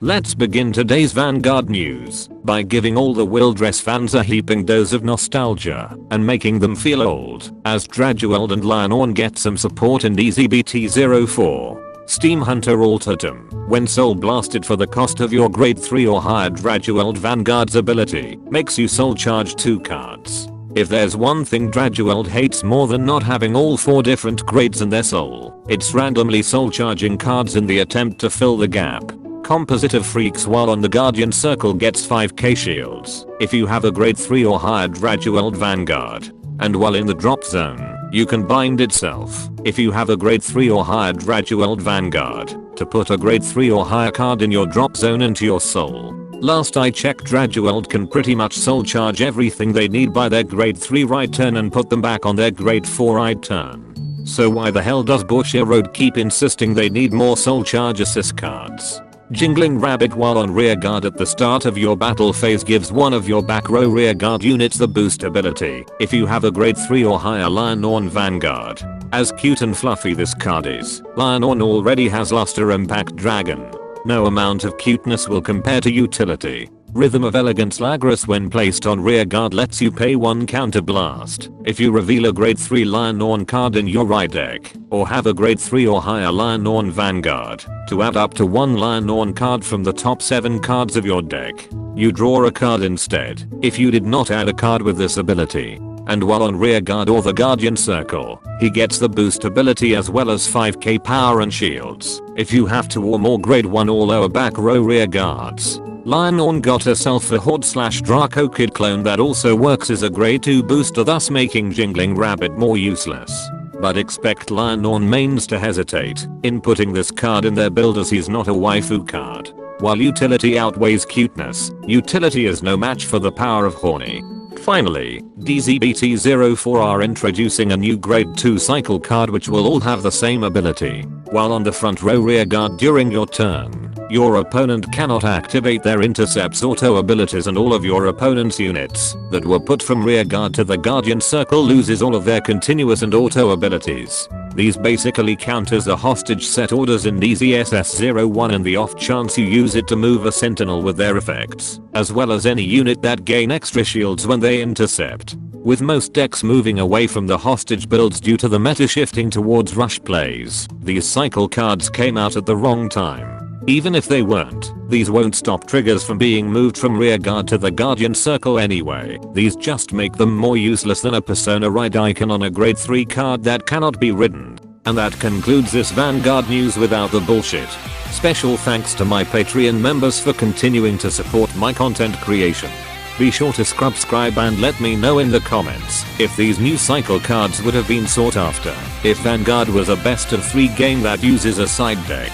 Let's begin today's Vanguard news by giving all the Wildress fans a heaping dose of nostalgia and making them feel old as Dradueld and Lionorn get some support in DZBT04. Steam Hunter Ultimatum. When soul blasted for the cost of your grade 3 or higher, Dradueld Vanguard's ability makes you soul charge 2 cards. If there's one thing Dradueld hates more than not having all 4 different grades in their soul, it's randomly soul charging cards in the attempt to fill the gap. Composite of Freaks while on the Guardian Circle gets 5k shields if you have a grade 3 or higher Dradueld Vanguard. And while in the drop zone, you can bind itself if you have a grade 3 or higher Dradueld Vanguard to put a grade 3 or higher card in your drop zone into your soul. Last I checked, Dradueld can pretty much soul charge everything they need by their grade 3 right turn and put them back on their grade 4 right turn. So why the hell does Bushiroad keep insisting they need more soul charge assist cards? Jingling Rabbit while on rear guard at the start of your battle phase gives one of your back row rear guard units the boost ability if you have a grade 3 or higher Lionorn Vanguard. As cute and fluffy this card is, Lionorn already has Luster Impact Dragon. No amount of cuteness will compare to utility. Rhythm of Elegance Lagras when placed on rear guard lets you pay 1 counter blast if you reveal a grade 3 Lionorn card in your right deck, or have a grade 3 or higher Lionorn Vanguard to add up to 1 Lionorn card from the top 7 cards of your deck. You draw a card instead if you did not add a card with this ability. And while on rear guard or the Guardian Circle, he gets the boost ability as well as 5k power and shields if you have 2 or more grade 1 or lower back row rear guards. Lionorn got herself a Horde/Draco Kid clone that also works as a grade 2 booster, thus making Jingling Rabbit more useless. But expect Lionorn mains to hesitate in putting this card in their build as he's not a waifu card. While utility outweighs cuteness, utility is no match for the power of Horny. Finally, DZBT04 are introducing a new grade 2 cycle card which will all have the same ability. While on the front row rear guard during your turn, your opponent cannot activate their intercepts auto abilities, and all of your opponent's units that were put from rear guard to the Guardian Circle loses all of their continuous and auto abilities. These basically count as the hostage set orders in DZSS01 in the off chance you use it to move a sentinel with their effects, as well as any unit that gain extra shields when they intercept. With most decks moving away from the hostage builds due to the meta shifting towards rush plays, these cycle cards came out at the wrong time. Even if they weren't, these won't stop triggers from being moved from rear guard to the Guardian Circle anyway. These just make them more useless than a Persona Ride icon on a grade 3 card that cannot be ridden. And that concludes this Vanguard news without the bullshit. Special thanks to my Patreon members for continuing to support my content creation. Be sure to subscribe and let me know in the comments if these new cycle cards would have been sought after if Vanguard was a best of 3 game that uses a side deck.